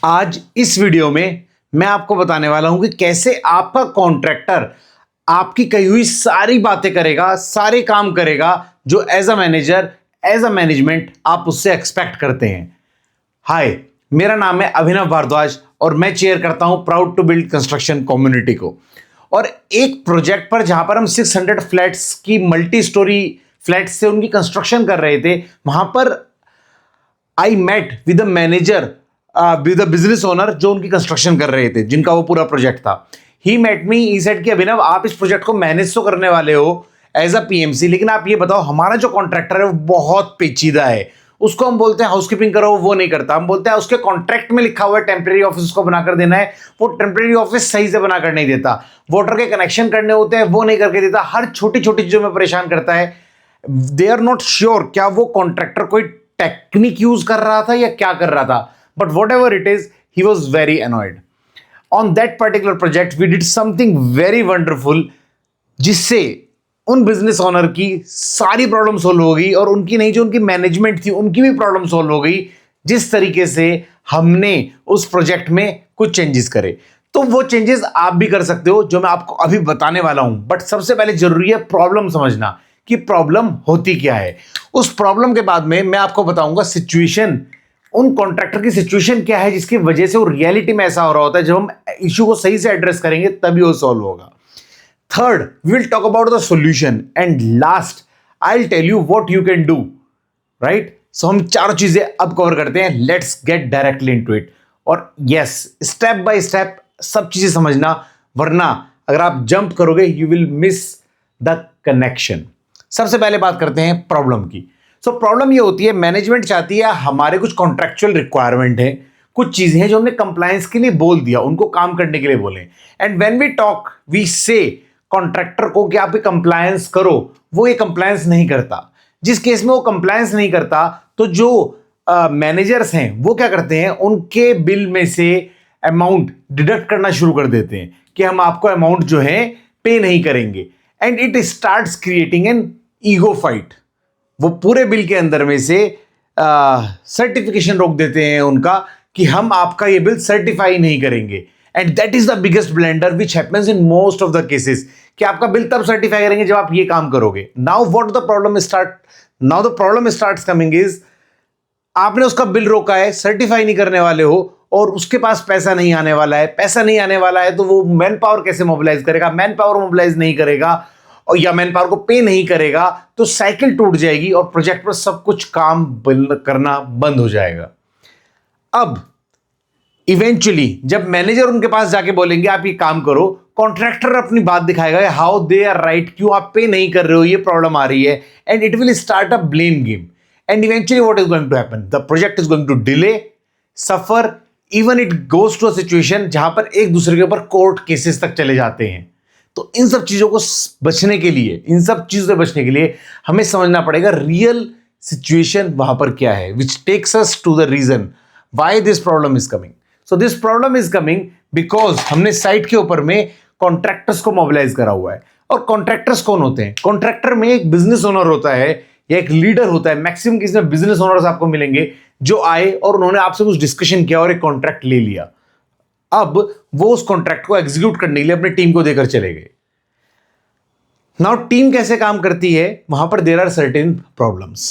आज इस वीडियो में मैं आपको बताने वाला हूं कि कैसे आपका कॉन्ट्रैक्टर आपकी कही हुई सारी बातें करेगा, सारे काम करेगा जो as a manager, as a management आप उससे एक्सपेक्ट करते हैं। हाय, मेरा नाम है अभिनव भारद्वाज और मैं चेयर करता हूं proud to build construction community को। और एक प्रोजेक्ट पर जहां पर हम 600 फ्लैट्स की मल्टी स्टोरी फ्लैट्स से उनकी कंस्ट्रक्शन कर रहे थे, वहां पर I met with the manager, with the business owner जो उनकी कंस्ट्रक्शन कर रहे थे, जिनका वो पूरा प्रोजेक्ट था। ही मेट मी, ही सेड कि अभिनव, आप इस प्रोजेक्ट को मैनेज तो करने वाले हो एज अ पीएमसी, लेकिन आप ये बताओ हमारा जो कॉन्ट्रैक्टर है वो बहुत पेचीदा है। उसको हम बोलते हैं हाउसकीपिंग करो, वो नहीं करता। हम बोलते हैं उसके कॉन्ट्रैक्ट में लिखा हुआ है टेम्परेरी ऑफिस को बनाकर देना है, वो टेम्परेरी ऑफिस सही से बनाकर नहीं देता। वाटर के कनेक्शन करने होते हैं, वो नहीं करके देता। हर छोटी छोटी चीजों में परेशान करता है। दे आर नॉट श्योर क्या वो कॉन्ट्रैक्टर कोई टेक्निक यूज कर रहा था या क्या कर रहा था, but whatever it is, he was very annoyed. On that particular project we did something very wonderful, जिससे उन बिजनेस ओनर की सारी प्रॉब्लम सोल्व हो गई, और उनकी नहीं, जो उनकी मैनेजमेंट थी उनकी भी प्रॉब्लम सोल्व हो गई, जिस तरीके से हमने उस प्रोजेक्ट में कुछ चेंजेस करे। तो वो चेंजेस आप भी कर सकते हो जो मैं आपको अभी बताने वाला हूं। बट सबसे पहले जरूरी है प्रॉब्लम समझना कि प्रॉब्लम होती क्या है। उस प्रॉब्लम के बाद में मैं आपको बताऊंगा सिचुएशन, उन कॉन्ट्रैक्टर की सिचुएशन क्या है जिसकी वजह से वो रियलिटी में ऐसा हो रहा होता है। जब हम इश्यू को सही से एड्रेस करेंगे तभी वो सॉल्व होगा। Third, we will talk about the solution, and last I will tell you what you can do, right. So हम चारों चीजें अब कवर करते हैं। Let's get directly into it. और यस, स्टेप बाय स्टेप सब चीजें समझना, वरना अगर आप जंप करोगे you will miss the connection. सबसे पहले बात करते हैं प्रॉब्लम की। सो प्रॉब्लम ये होती है, मैनेजमेंट चाहती है हमारे कुछ कॉन्ट्रेक्चुअल रिक्वायरमेंट है, कुछ चीजें हैं जो हमने कंप्लायंस के लिए बोल दिया, उनको काम करने के लिए बोले। And when we talk we say contractor को कि आप ये कंप्लायंस करो, वो ये कंप्लायंस नहीं करता। जिस केस में वो कंप्लायंस नहीं करता तो जो मैनेजर्स हैं वो क्या करते हैं, उनके बिल में से अमाउंट डिडक्ट करना शुरू कर देते हैं कि हम आपको अमाउंट जो है पे नहीं करेंगे। And it starts creating an ego fight. वो पूरे बिल के अंदर में से सर्टिफिकेशन रोक देते हैं उनका कि हम आपका ये बिल सर्टिफाई नहीं करेंगे। And that is the biggest blender which happens in most of the cases, कि आपका बिल तब सर्टिफाई करेंगे जब आप ये काम करोगे। Now what the problem start, now the problem starts coming is, आपने उसका बिल रोका है, सर्टिफाई नहीं करने वाले हो, और उसके पास पैसा नहीं आने वाला है। पैसा नहीं आने वाला है तो वो मैन पावर कैसे मोबिलाइज करेगा? मैन पावर मोबिलाइज नहीं करेगा और या मैन पावर को पे नहीं करेगा तो साइकिल टूट जाएगी और प्रोजेक्ट पर सब कुछ काम करना बंद हो जाएगा। अब इवेंचुअली जब मैनेजर उनके पास जाके बोलेंगे आप ये काम करो, कॉन्ट्रैक्टर अपनी बात दिखाएगा हाउ दे आर राइट, क्यों आप पे नहीं कर रहे हो, ये प्रॉब्लम आ रही है। And it will start a blame game. And eventually what is going to happen, the project is going to delay, suffer, even it goes to a situation जहां पर एक दूसरे के ऊपर कोर्ट केसेस तक चले जाते हैं। तो इन सब चीजों को बचने के लिए, इन सब चीजों से बचने के लिए हमें समझना पड़ेगा रियल सिचुएशन वहां पर क्या है, which takes us to the reason why this problem is coming. So this problem is coming because हमने साइट के ऊपर में कॉन्ट्रैक्टर्स को मोबिलाइज करा हुआ है। और कॉन्ट्रैक्टर्स कौन होते हैं? कॉन्ट्रैक्टर में एक बिजनेस ओनर होता है या एक लीडर होता है। मैक्सिमम केस में बिजनेस ओनर्स आपको मिलेंगे जो आए और उन्होंने आपसे कुछ डिस्कशन किया और एक कॉन्ट्रैक्ट ले लिया। अब वो उस कॉन्ट्रैक्ट को एग्जीक्यूट करने के लिए अपनी टीम को देकर चले गए। नाउ टीम कैसे काम करती है, वहां पर there are certain problems.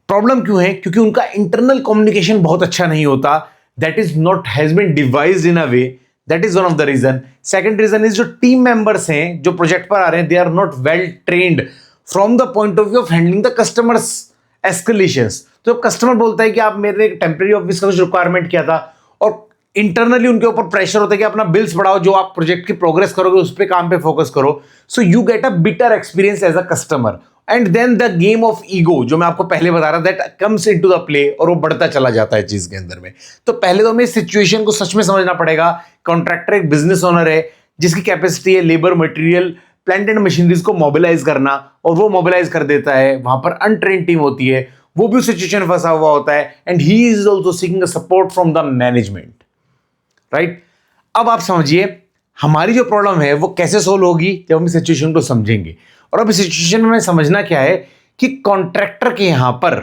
Problem क्यों है? क्योंकि उनका इंटरनल कम्युनिकेशन बहुत अच्छा नहीं होता। That is not has been devised in a way, that is one of the reason. Second reason is जो टीम मेंबर्स हैं जो प्रोजेक्ट पर आ रहे हैं, they are not well trained from the point of view of handling the customers escalations. तो customer बोलता है कि आप मेरे टेम्परेरी ऑफिस का कुछ रिक्वायरमेंट किया था, और इंटरनली उनके ऊपर प्रेशर होता है कि अपना बिल्स बढ़ाओ, जो आप प्रोजेक्ट की प्रोग्रेस करोगे उस पे काम पे फोकस करो। So you get a bitter experience as a customer. And then the game of ego, जो मैं आपको पहले बता रहा था, that comes into the play, और वो बढ़ता चला जाता है चीज के अंदर में। तो पहले तो हमें सिचुएशन को सच में समझना पड़ेगा। कॉन्ट्रैक्टर एक बिजनेस ओनर है जिसकी कैपेसिटी है labour, material, plant and machineries को मोबिलाइज करना, और वो मोबिलाइज कर देता है। वहां पर अनट्रेन टीम होती है, वो भी सिचुएशन फंसा हुआ होता है। And he is also seeking support from the management, right. अब आप समझिए हमारी जो प्रॉब्लम है वो कैसे सोल्व होगी जब हम इस सिचुएशन को समझेंगे। और अब इस सिचुएशन में समझना क्या है कि कॉन्ट्रैक्टर के यहां पर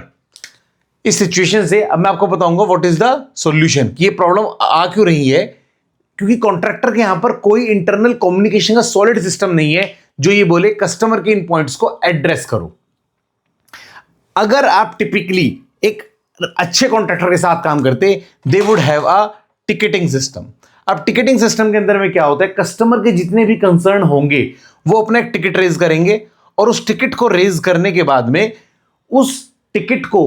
इस सिचुएशन से अब मैं आपको बताऊंगा व्हाट इज द सॉल्यूशन, कि ये प्रॉब्लम आ क्यों रही है। क्योंकि कॉन्ट्रैक्टर के यहां पर कोई इंटरनल कम्युनिकेशन का सॉलिड सिस्टम नहीं है जो ये बोले कस्टमर के इन पॉइंट्स को एड्रेस करो। अगर आप टिपिकली एक अच्छे कॉन्ट्रैक्टर के साथ काम करते, they would have a ticketing system. अब टिकटिंग सिस्टम के अंदर में क्या होता है, कस्टमर के जितने भी कंसर्न होंगे वो अपना एक टिकट रेज करेंगे, और उस टिकट को रेज करने के बाद में उस टिकट को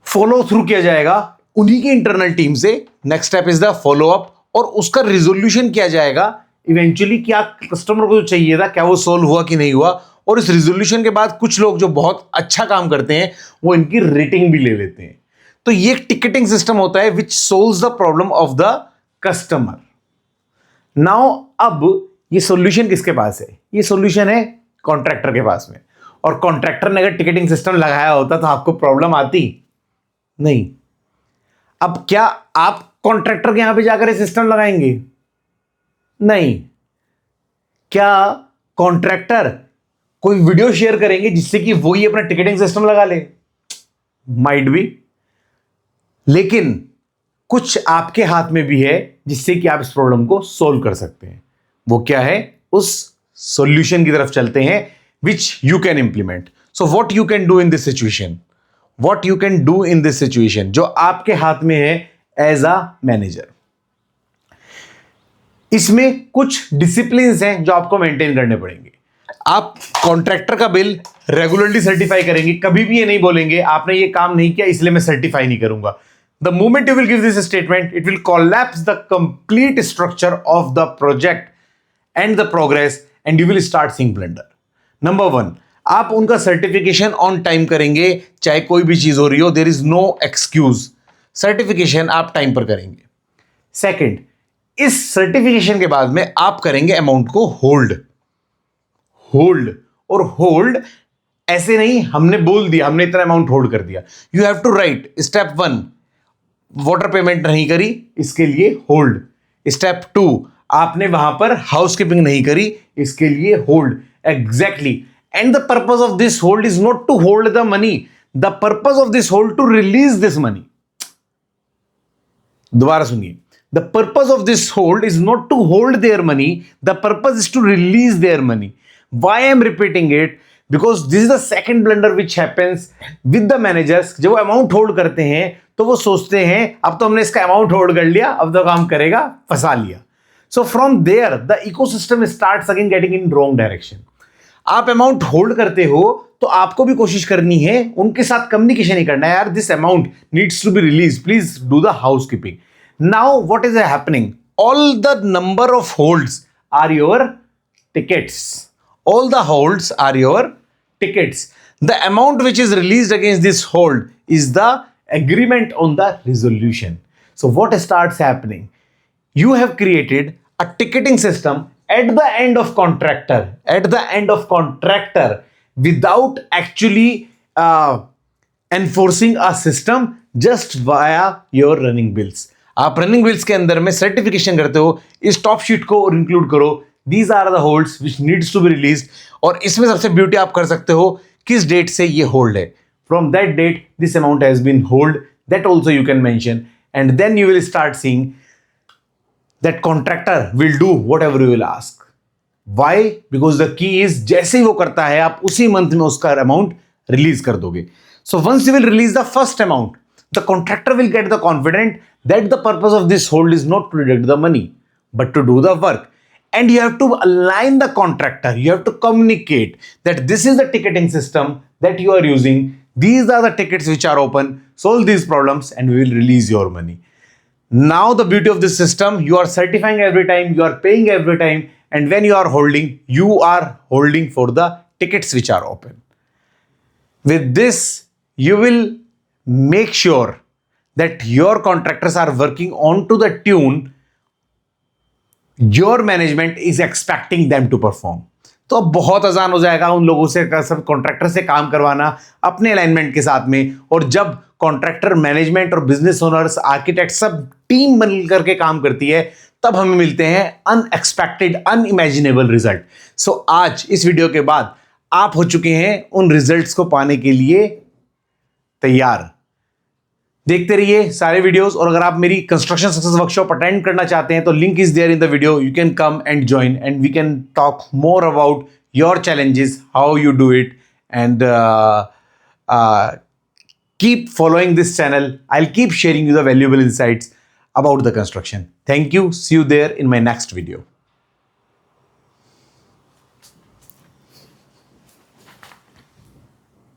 फॉलो थ्रू किया जाएगा उन्हीं की इंटरनल टीम से। Next step is the follow up, और उसका रिजोल्यूशन किया जाएगा इवेंचुअली, क्या कस्टमर को जो चाहिए था क्या वो सोल्व हुआ कि नहीं हुआ। और इस रिजोल्यूशन के बाद कुछ लोग जो बहुत अच्छा काम करते हैं वो इनकी रेटिंग भी ले लेते हैं। तो ये एक टिकटिंग सिस्टम होता है which solves the problem of the customer. Now अब ये सॉल्यूशन किसके पास है, ये सॉल्यूशन है कॉन्ट्रैक्टर के पास में। और कॉन्ट्रैक्टर ने अगर टिकटिंग सिस्टम लगाया होता तो आपको प्रॉब्लम आती नहीं। अब क्या आप कॉन्ट्रैक्टर के यहां पे जाकर ये सिस्टम लगाएंगे? नहीं। क्या कॉन्ट्रैक्टर कोई वीडियो शेयर करेंगे जिससे कि वो ही अपना टिकटिंग सिस्टम लगा ले? माइट बी, लेकिन कुछ आपके हाथ में भी है जिससे कि आप इस प्रॉब्लम को सोल्व कर सकते हैं। वो क्या है, उस सॉल्यूशन की तरफ चलते हैं which you can implement. So what you can do in this situation, what you can do in this situation, जो आपके हाथ में है एज अ मैनेजर। इसमें कुछ डिसिप्लिन्स हैं जो आपको मेंटेन करने पड़ेंगे। आप कॉन्ट्रैक्टर का बिल रेगुलरली सर्टिफाई करेंगे, कभी भी ये नहीं बोलेंगे आपने ये काम नहीं किया इसलिए मैं सर्टिफाई नहीं करूंगा। The moment you will give this statement, it will collapse the complete structure of the project and the progress, and you will start seeing blunder. Number 1, आप उनका सर्टिफिकेशन ऑन टाइम करेंगे, चाहे कोई भी चीज हो रही हो, there is no excuse. Certification आप टाइम पर करेंगे। सेकंड, इस सर्टिफिकेशन के बाद में आप करेंगे अमाउंट को होल्ड। और होल्ड ऐसे नहीं हमने बोल दिया हमने इतना अमाउंट होल्ड कर दिया। You have to write step 1, water payment नहीं करी इसके लिए होल्ड। स्टेप 2, आपने वहां पर हाउसकीपिंग नहीं करी इसके लिए hold. Exactly. And the purpose of this hold is not to hold the money, the purpose of this hold to release this money. दोबारा सुनिए, the purpose of this hold is not to hold their money, the purpose is to release their money. Why I am repeating it? Because this is the second blunder which happens with the managers. जब वो amount hold करते हैं तो वो सोचते हैं अब तो हमने इसका अमाउंट होल्ड कर लिया, अब तो काम करेगा, फंसा लिया। So from there the ecosystem starts again getting in wrong direction. आप अमाउंट होल्ड करते हो तो आपको भी कोशिश करनी है उनके साथ कम्युनिकेशन ही करना है, यार this amount needs to be release, please do the housekeeping. Now what is happening, all the number of holds are your tickets. All the holds are your tickets. The amount which is released against this hold is the agreement on the resolution. So what starts happening? You have created a ticketing system at the end of contractor, without actually enforcing a system, just via your running bills. आप running bills के अंदर में certification करते हो, इस top sheet को include करो, These are the holds which needs to be released। और इसमें सबसे ब्यूटी आप कर सकते हो किस डेट से ये होल्ड है। From that date this amount has been hold, that also you can mention, and then you will start seeing that contractor will do whatever you will ask. Why? Because the key is जैसे ही वो करता है आप उसी month में उसका amount release कर दोगे। So once you will release the first amount, the contractor will get the confident that the purpose of this hold is not to deduct the money but to do the work. And you have to align the contractor, you have to communicate that this is the ticketing system that you are using, these are the tickets which are open, solve these problems and we will release your money. Now the beauty of this system, you are certifying every time, you are paying every time, and when you are holding for the tickets which are open. With this you will make sure that your contractors are working on to the tune your management is expecting them to perform. तो अब बहुत आसान हो जाएगा उन लोगों से, सब कॉन्ट्रैक्टर से काम करवाना अपने अलाइनमेंट के साथ में। और जब कॉन्ट्रैक्टर, मैनेजमेंट और बिजनेस ओनर्स, आर्किटेक्ट सब टीम बन करके काम करती है तब हमें मिलते हैं अनएक्सपेक्टेड, अनइमेजिनेबल रिजल्ट। सो आज इस वीडियो के बाद आप हो चुके हैं उन रिजल्ट्स को पाने के लिए तैयार। देखते रहिए सारे वीडियोस। और अगर आप मेरी कंस्ट्रक्शन सक्सेस वर्कशॉप अटेंड करना चाहते हैं तो link is there in the video, you can come and join and we can talk more about your challenges, how you do it, and keep following this channel. I'll keep sharing you the valuable insights about the construction. Thank you. See you there in my next video.